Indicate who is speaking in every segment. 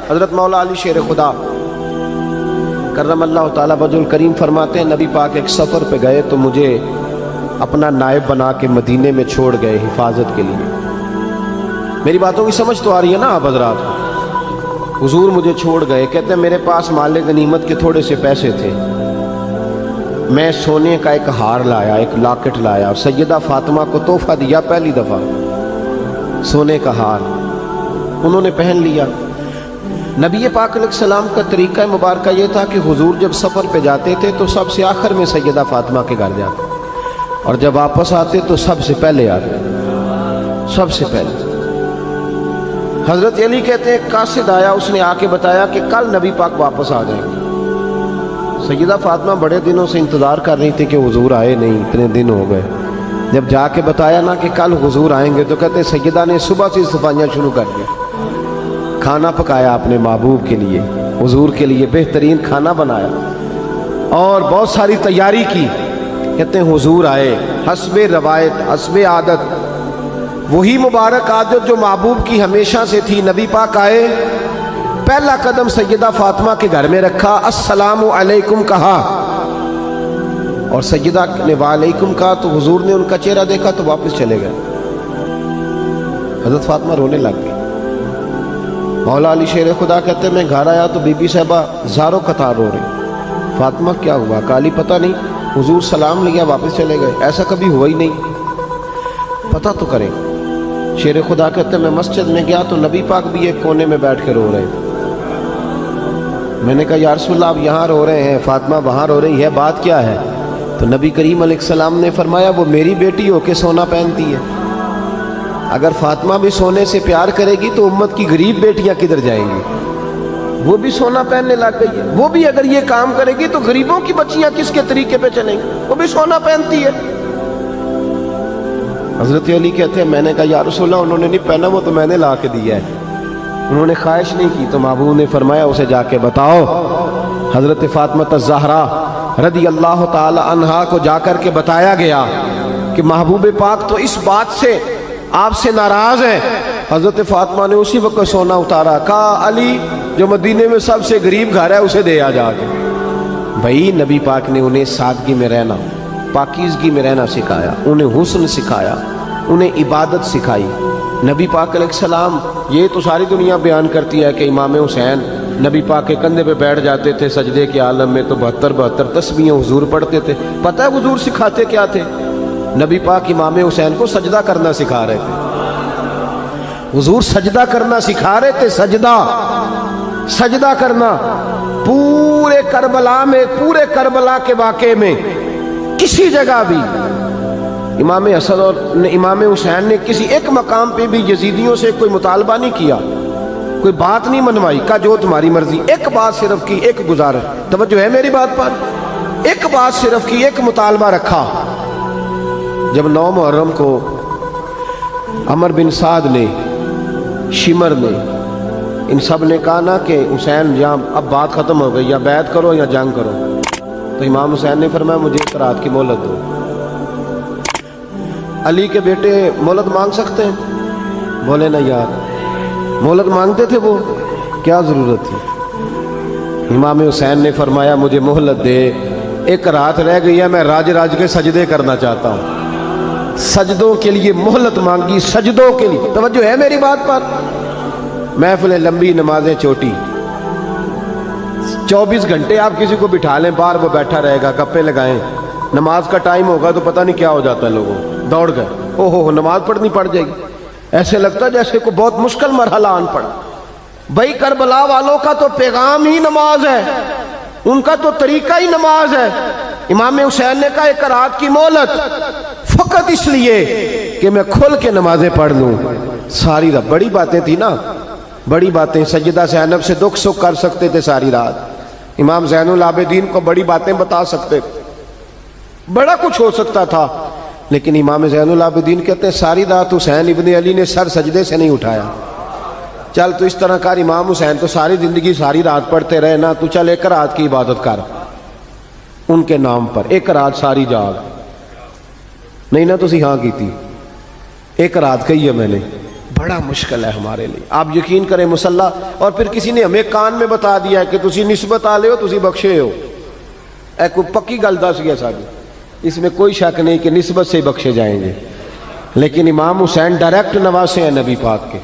Speaker 1: حضرت مولا علی شیر خدا کرم اللہ تعالیٰ وجہ کریم فرماتے ہیں نبی پاک ایک سفر پہ گئے تو مجھے اپنا نائب بنا کے مدینے میں چھوڑ گئے حفاظت کے لیے. میری باتوں کی سمجھ تو آ رہی ہے نا آپ حضرات کو؟ حضور مجھے چھوڑ گئے. کہتے ہیں میرے پاس مال غنیمت کے تھوڑے سے پیسے تھے. میں سونے کا ایک ہار لایا, ایک لاکٹ لایا اور سیدہ فاطمہ کو تحفہ دیا. پہلی دفعہ سونے کا ہار انہوں نے پہن لیا. نبی پاک علیہ السلام کا طریقہ مبارکہ یہ تھا کہ حضور جب سفر پہ جاتے تھے تو سب سے آخر میں سیدہ فاطمہ کے گھر جاتے, اور جب واپس آتے تو سب سے پہلے آتے, سب سے پہلے. حضرت علی کہتے ہیں قاصد آیا, اس نے آ کے بتایا کہ کل نبی پاک واپس آ جائیں گے. سیدہ فاطمہ بڑے دنوں سے انتظار کر رہی تھی کہ حضور آئے نہیں, اتنے دن ہو گئے. جب جا کے بتایا نا کہ کل حضور آئیں گے تو کہتے ہیں سیدہ نے صبح سے صفائیاں شروع کر دی. کھانا پکایا اپنے محبوب کے لیے, حضور کے لیے بہترین کھانا بنایا اور بہت ساری تیاری کی. کہتے ہیں حضور آئے حسب روایت حسب عادت, وہی مبارک عادت جو محبوب کی ہمیشہ سے تھی. نبی پاک آئے, پہلا قدم سیدہ فاطمہ کے گھر میں رکھا, السلام علیکم کہا, اور سیدہ نے وعلیکم کہا تو حضور نے ان کا چہرہ دیکھا تو واپس چلے گئے. حضرت فاطمہ رونے لگ گئی. مولا علی شیر خدا کہتے ہیں میں گھر آیا تو بی بی صاحبہ زاروں قطار رو رہی. فاطمہ کیا ہوا؟ کالی پتہ نہیں, حضور سلام لیا واپس چلے گئے, ایسا کبھی ہوا ہی نہیں, پتہ تو کریں. شیر خدا کہتے ہیں میں مسجد میں گیا تو نبی پاک بھی ایک کونے میں بیٹھ کے رو رہے تھے. میں نے کہا یا رسول اللہ آپ یہاں رو رہے ہیں, فاطمہ وہاں رو رہی ہے, بات کیا ہے؟ تو نبی کریم علیہ السلام نے فرمایا وہ میری بیٹی ہو کے سونا پہنتی ہے. اگر فاطمہ بھی سونے سے پیار کرے گی تو امت کی غریب بیٹیاں کدھر جائیں گی؟ وہ بھی سونا پہننے لگ گئی ہے. وہ بھی اگر یہ کام کرے گی تو غریبوں کی بچیاں کس کے طریقے پہ چلیں گی؟ وہ بھی سونا پہنتی ہے. حضرت علی کہتے ہیں میں نے کہا یا رسول اللہ انہوں نے نہیں پہنا, وہ تو میں نے لا کے دیا ہے, انہوں نے خواہش نہیں کی. تو محبوب نے فرمایا اسے جا کے بتاؤ. حضرت فاطمہ الزہرا رضی اللہ تعالی عنہا کو جا کر کے بتایا گیا کہ محبوب پاک تو اس بات سے آپ سے ناراض ہیں. حضرت فاطمہ نے اسی وقت سونا اتارا, کہا علی جو مدینے میں سب سے غریب گھر ہے اسے دے آ جا کے. بھائی نبی پاک نے انہیں سادگی میں رہنا, پاکیزگی میں رہنا سکھایا, انہیں حسن سکھایا, انہیں عبادت سکھائی. نبی پاک علیہ السلام, یہ تو ساری دنیا بیان کرتی ہے کہ امام حسین نبی پاک کے کندھے پہ بیٹھ جاتے تھے سجدے کے عالم میں تو 72 تسبیحیں حضور پڑھتے تھے. پتہ ہے حضور سکھاتے کیا تھے؟ نبی پاک امام حسین کو سجدہ کرنا سکھا رہے تھے. حضور سجدہ کرنا سکھا رہے تھے, سجدہ کرنا. پورے کربلا میں, پورے کربلا کے واقعے میں کسی جگہ بھی امام حسن اور امام حسین نے کسی ایک مقام پہ بھی یزیدیوں سے کوئی مطالبہ نہیں کیا, کوئی بات نہیں منوائی, کہا جو تمہاری مرضی. ایک بات صرف کی, ایک گزارش, توجہ ہے میری بات پر, ایک بات صرف کی, ایک مطالبہ رکھا. جب 9 محرم کو عمر بن سعد نے, شمر نے, ان سب نے کہا نا کہ حسین یا اب بات ختم ہو گئی, یا بیعت کرو یا جنگ کرو, تو امام حسین نے فرمایا مجھے ایک رات کی مہلت دو. علی کے بیٹے مہلت مانگ سکتے ہیں؟ بولے نا یار, مہلت مانگتے تھے وہ, کیا ضرورت تھی؟ امام حسین نے فرمایا مجھے مہلت دے, ایک رات رہ گئی ہے, میں راج کے سجدے کرنا چاہتا ہوں. سجدوں کے لیے مہلت مانگی, سجدوں کے لیے. توجہ ہے میری بات پر؟ محفلیں لمبی, نمازیں چھوٹی. 24 گھنٹے آپ کسی کو بٹھا لیں باہر, وہ بیٹھا رہے گا, گپے لگائیں. نماز کا ٹائم ہوگا تو پتہ نہیں کیا ہو جاتا ہے, لوگوں دوڑ گئے, او ہو نماز پڑھنی پڑ جائے گی. ایسے لگتا ہے جیسے کوئی بہت مشکل مرحلہ آن پڑا. بھائی کربلا والوں کا تو پیغام ہی نماز ہے, ان کا تو طریقہ ہی نماز ہے. امام حسین نے کہا ایک رات کی مہلت, فقط اس لیے کہ میں کھل کے نمازیں پڑھ لوں. ساری رات بڑی باتیں تھی نا, بڑی باتیں. سیدہ زینب سے دکھ سکھ کر سکتے تھے ساری رات, امام زین العابدین کو بڑی باتیں بتا سکتے تھے, بڑا کچھ ہو سکتا تھا. لیکن امام زین العابدین کہتے ہیں ساری رات حسین ابن علی نے سر سجدے سے نہیں اٹھایا. چل تو اس طرح کر, امام حسین تو ساری زندگی ساری رات پڑھتے رہے نا, تو چل ایک رات کی عبادت کر ان کے نام پر, ایک رات ساری جاگ. نہیں نا تسی ہاں کی تھی, ایک رات کہی ہے میں نے, بڑا مشکل ہے ہمارے لیے. آپ یقین کریں مسلح اور پھر کسی نے ہمیں کان میں بتا دیا ہے کہ تسی نسبت آلے ہو, تسی بخشے ہو. اے کوئی پکی گل دس گیا ساری, اس میں کوئی شک نہیں کہ نسبت سے بخشے جائیں گے. لیکن امام حسین ڈائریکٹ نواسے ہیں نبی پاک کے.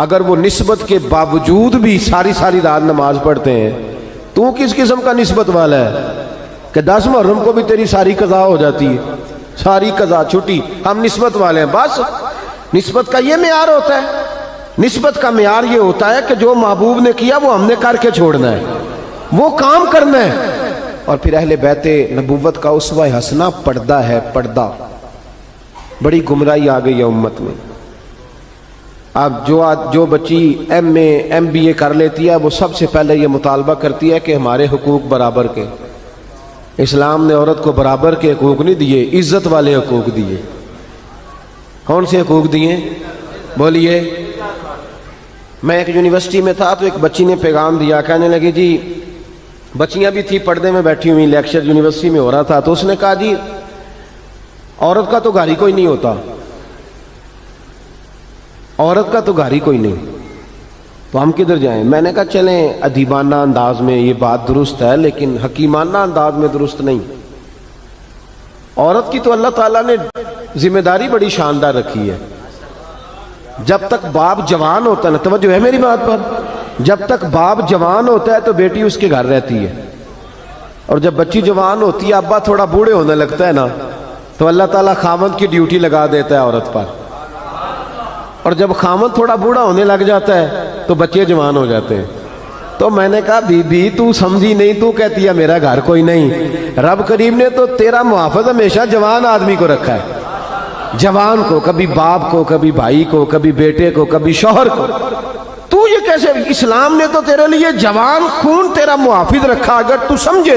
Speaker 1: اگر وہ نسبت کے باوجود بھی ساری ساری رات نماز پڑھتے ہیں, تو کس قسم کا نسبت والا ہے کہ 10 محرم کو بھی تیری ساری قضا ہو جاتی ہے, ساری قضا چھٹی, ہم نسبت والے ہیں. بس نسبت کا یہ معیار ہوتا ہے. نسبت کا معیار یہ ہوتا ہے کہ جو محبوب نے کیا وہ ہم نے کر کے چھوڑنا ہے, وہ کام کرنا ہے. اور پھر اہل بیت نبوت کا اسوہ حسنہ پردہ ہے. پردہ بڑی گمراہی آ گئی ہے امت میں. اب جو بچی MA MBA کر لیتی ہے وہ سب سے پہلے یہ مطالبہ کرتی ہے کہ ہمارے حقوق برابر کے. اسلام نے عورت کو برابر کے حقوق نہیں دیے, عزت والے حقوق دیے. کون سے حقوق دیے بولیے؟ میں ایک یونیورسٹی میں تھا تو ایک بچی نے پیغام دیا, کہنے لگی جی, بچیاں بھی تھی پردے میں بیٹھی ہوئی, لیکچر یونیورسٹی میں ہو رہا تھا, تو اس نے کہا جی عورت کا تو گھر ہی کوئی نہیں ہوتا, عورت کا تو گھر ہی کوئی نہیں, تو ہم کدھر جائیں؟ میں نے کہا چلیں ادیبانہ انداز میں یہ بات درست ہے لیکن حکیمانہ انداز میں درست نہیں. عورت کی تو اللہ تعالیٰ نے ذمہ داری بڑی شاندار رکھی ہے. جب تک باپ جوان ہوتا ہے نا, توجہ ہے میری بات پر, جب تک باپ جوان ہوتا ہے تو بیٹی اس کے گھر رہتی ہے, اور جب بچی جوان ہوتی ہے, ابا تھوڑا بوڑھے ہونے لگتا ہے نا, تو اللہ تعالیٰ خامد کی ڈیوٹی لگا دیتا ہے عورت پر. اور جب خامد تھوڑا بوڑھا ہونے لگ جاتا ہے تو بچے جوان ہو جاتے ہیں. تو میں نے کہا بی بی تو سمجھی نہیں, تو کہتی ہے میرا گھر کوئی نہیں. رب کریم نے تو تیرا محافظ ہمیشہ جوان آدمی کو رکھا ہے, جوان کو, کبھی باپ کو, کبھی بھائی کو, کبھی بیٹے کو, کبھی شوہر کو. تو یہ کیسے؟ اسلام نے تو تیرے لیے جوان خون تیرا محافظ رکھا, اگر تو سمجھے.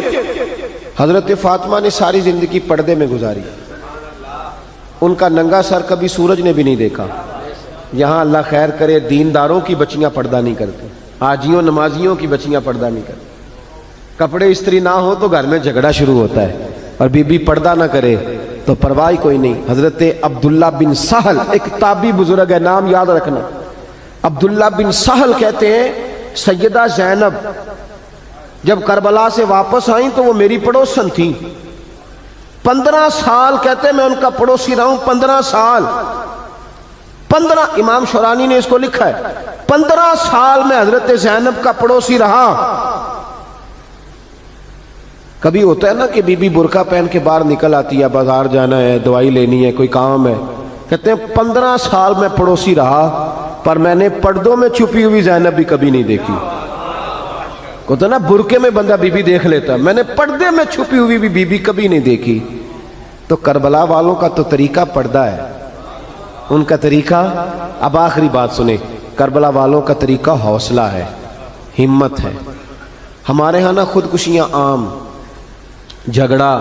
Speaker 1: حضرت فاطمہ نے ساری زندگی پردے میں گزاری, ان کا ننگا سر کبھی سورج نے بھی نہیں دیکھا. یہاں اللہ خیر کرے دینداروں کی بچیاں پردہ نہیں کرتی, حاجیوں نمازیوں کی بچیاں پردہ نہیں کرتی. کپڑے استری نہ ہو تو گھر میں جھگڑا شروع ہوتا ہے, اور بی بی پردہ نہ کرے تو پرواہ کوئی نہیں. حضرت عبداللہ بن سہل ایک تابعی بزرگ ہے, نام یاد رکھنا. عبداللہ بن سہل کہتے ہیں سیدہ زینب جب کربلا سے واپس آئیں تو وہ میری پڑوسن تھیں. 15 سال کہتے ہیں میں ان کا پڑوسی رہا ہوں. 15 سال, 15, امام شورانی نے اس کو لکھا ہے, 15 سال میں حضرت زینب کا پڑوسی رہا. کبھی ہوتا ہے نا کہ بی بی برقع پہن کے باہر نکل آتی ہے, بازار جانا ہے, دوائی لینی ہے, کوئی کام ہے. کہتے ہیں 15 سال میں پڑوسی رہا, پر میں نے پردوں میں چھپی ہوئی زینب بھی کبھی نہیں دیکھی. کہتا نا برقعے میں بندہ بی بی دیکھ لیتا, میں نے پردے میں چھپی ہوئی بھی بی بی کبھی نہیں دیکھی. تو کربلا والوں کا تو طریقہ پردہ ہے, ان کا طریقہ. اب آخری بات سنیں, کربلا والوں کا طریقہ حوصلہ ہے, ہمت ہے. ہمارے ہاں نا خودکشیاں عام, جھگڑا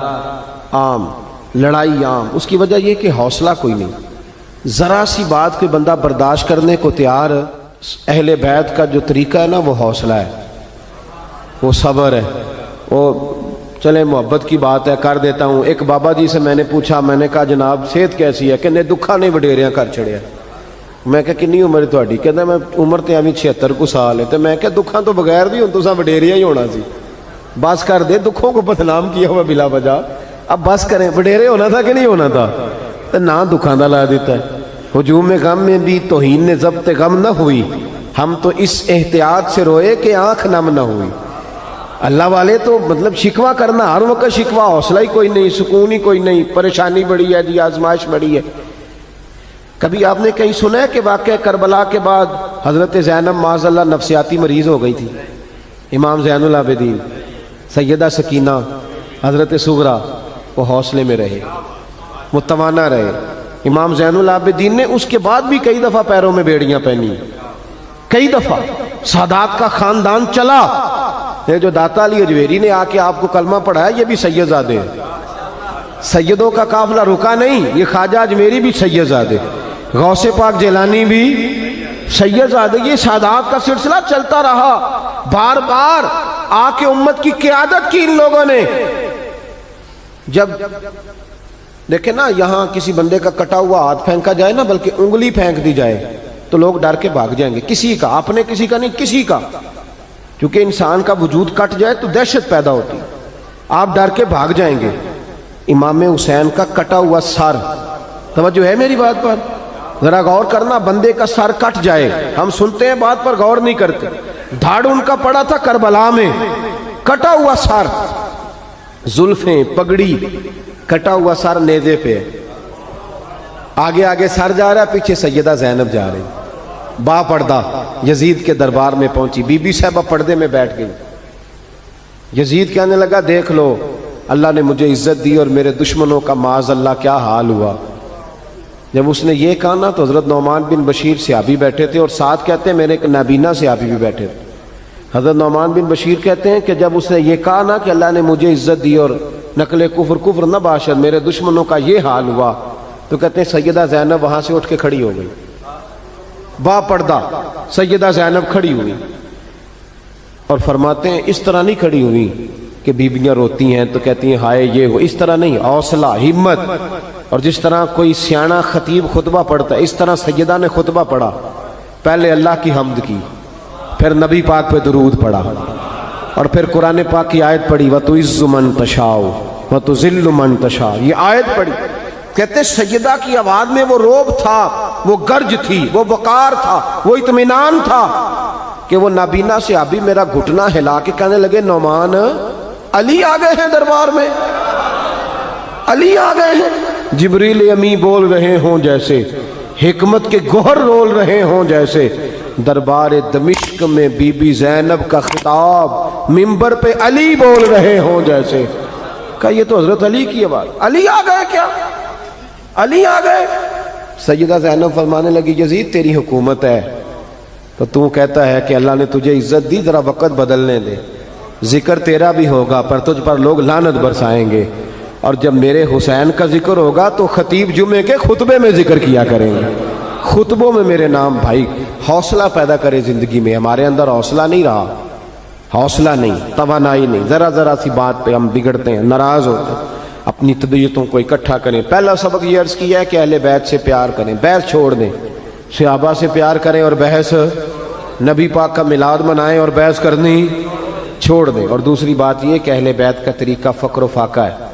Speaker 1: عام, لڑائی عام. اس کی وجہ یہ کہ حوصلہ کوئی نہیں. ذرا سی بات کوئی بندہ برداشت کرنے کو تیار. اہل بیت کا جو طریقہ ہے نا وہ حوصلہ ہے, وہ صبر ہے. وہ چلے محبت کی بات ہے کر دیتا ہوں. ایک بابا جی سے میں نے پوچھا, میں نے کہا جناب صحت کیسی ہے؟ کہ دکھا نہیں وڈیریاں کر چھڑیا. میں کہا کنی عمر تھوڑی؟ کہتا میں عمر تے ابھی 76 کو سال ہے. تو میں کہا دکھاں تو بغیر بھی ہوں تو سا وڈیریا ہی ہونا سی. بس کر دے, دکھوں کو بدنام کیا ہوا بلا وجہ. اب بس کریں, وڈیرے ہونا تھا کہ نہیں ہونا تھا؟ تو نہ دکھاں دا لا دیتا ہے. ہجوم غم میں بھی توہین نے ضبط غم نہ ہوئی, ہم تو اس احتیاط سے روئے کہ آنکھ نم نہ ہوئی. اللہ والے تو مطلب شکوہ کرنا ہر وقت شکوہ, حوصلہ ہی کوئی نہیں, سکون ہی کوئی نہیں, پریشانی بڑی ہے جی, آزمائش بڑی ہے. کبھی آپ نے کہیں سنا ہے کہ واقعہ کربلا کے بعد حضرت زینب معاذ اللہ نفسیاتی مریض ہو گئی تھی؟ امام زین العابدین, سیدہ سکینہ, حضرت صغرا وہ حوصلے میں رہے, متوانا رہے. امام زین العابدین نے اس کے بعد بھی کئی دفعہ پیروں میں بیڑیاں پہنی, کئی دفعہ. سادات کا خاندان چلا. یہ جو داتا علی اجویری نے آ کے آپ کو کلمہ پڑھایا یہ بھی سید زادے, سیدوں کا قافلہ رکا نہیں. یہ خواجہ اجمیری بھی سید زادے, غوث پاک جیلانی بھی سید زادے. یہ سادات کا سلسلہ چلتا رہا. بار بار آ کے امت کی قیادت کی ان لوگوں نے. جب دیکھیں نا یہاں کسی بندے کا کٹا ہوا ہاتھ پھینکا جائے نا, بلکہ انگلی پھینک دی جائے, تو لوگ ڈر کے بھاگ جائیں گے. کسی کا، اپنے کسی کا نہیں، کسی کا. کیونکہ انسان کا وجود کٹ جائے تو دہشت پیدا ہوتی، آپ ڈر کے بھاگ جائیں گے. امام حسین کا کٹا ہوا سر، توجہ ہے میری بات پر؟ ذرا غور کرنا، بندے کا سر کٹ جائے، ہم سنتے ہیں بات پر غور نہیں کرتے. دھاڑ ان کا پڑا تھا کربلا میں، کٹا ہوا سر، زلفیں، پگڑی، کٹا ہوا سر نیزے پہ. آگے آگے سر جا رہا ہے، پیچھے سیدہ زینب جا رہی، با پردہ یزید کے دربار میں پہنچی. بی بی صاحبہ پردے میں بیٹھ گئی. یزید کہنے لگا دیکھ لو، اللہ نے مجھے عزت دی اور میرے دشمنوں کا معاذ اللہ کیا حال ہوا. جب اس نے یہ کہا نا تو حضرت نعمان بن بشیر صحابی بیٹھے تھے، اور ساتھ کہتے ہیں میرے ایک نابینا صحابی بھی بیٹھے تھے. حضرت نعمان بن بشیر کہتے ہیں کہ جب اس نے یہ کہا نا کہ اللہ نے مجھے عزت دی اور نقل کفر نہ باشد، میرے دشمنوں کا یہ حال ہوا، تو کہتے ہیں سیدہ زینب وہاں سے اٹھ کے کھڑی ہو گئی. با پردہ سیدہ زینب کھڑی ہوئی، اور فرماتے ہیں اس طرح نہیں کھڑی ہوئی کہ بیویاں روتی ہیں تو کہتی ہیں ہائے یہ ہو، اس طرح نہیں، حوصلہ، ہمت. اور جس طرح کوئی سیاںا خطیب خطبہ پڑھتا ہے، اس طرح سیدہ نے خطبہ پڑھا. پہلے اللہ کی حمد کی، پھر نبی پاک پہ درود پڑھا، اور پھر قرآن پاک کی آیت پڑھی وَتُعِزُّ مَن تَشَاءُ وَتُذِلُّ مَن تَشَاءُ. یہ آیت پڑھی. کہتے سیدہ کی آواز میں وہ روب تھا، وہ گرج تھی، وہ وقار تھا، وہ اطمینان تھا کہ وہ نابینا صحابی میرا گھٹنا ہلا کے کہنے لگے نعمان علی آ گئے ہیں دربار میں، علی آ گئے ہیں. جبریل امی بول رہے ہوں جیسے، حکمت کے گوہر رول رہے ہوں جیسے. دربار دمشق میں بی بی زینب کا خطاب، منبر پہ علی بول رہے ہوں جیسے. کہا یہ تو حضرت علی کی آواز. علی آ گئے کیا؟ علی آ گئے. سیدہ زینب فرمانے لگی یزید تیری حکومت ہے تو کہتا ہے کہ اللہ نے تجھے عزت دی، ذرا وقت بدلنے دے، ذکر تیرا بھی ہوگا پر تجھ پر لوگ لعنت برسائیں گے. اور جب میرے حسین کا ذکر ہوگا تو خطیب جمعے کے خطبے میں ذکر کیا کریں گے، خطبوں میں میرے نام. بھائی حوصلہ پیدا کرے زندگی میں. ہمارے اندر حوصلہ نہیں رہا، حوصلہ نہیں، توانائی نہیں. ذرا سی بات پہ ہم بگڑتے ہیں، ناراض ہوتے ہیں. اپنی طبیعتوں کو اکٹھا کریں. پہلا سبق یہ عرض کیا ہے کہ اہل بیت سے پیار کریں، بحث چھوڑ دیں. صحابہ سے پیار کریں اور بحث، نبی پاک کا میلاد منائیں اور بحث کرنی چھوڑ دیں. اور دوسری بات یہ کہ اہل بیت کا طریقہ فقر و فاقہ ہے،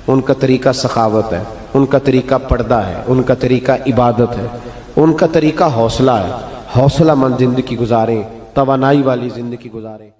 Speaker 1: ان کا طریقہ سخاوت ہے، ان کا طریقہ پردہ ہے، ان کا طریقہ عبادت ہے، ان کا طریقہ حوصلہ ہے. حوصلہ مند زندگی گزاریں، توانائی والی زندگی گزاریں.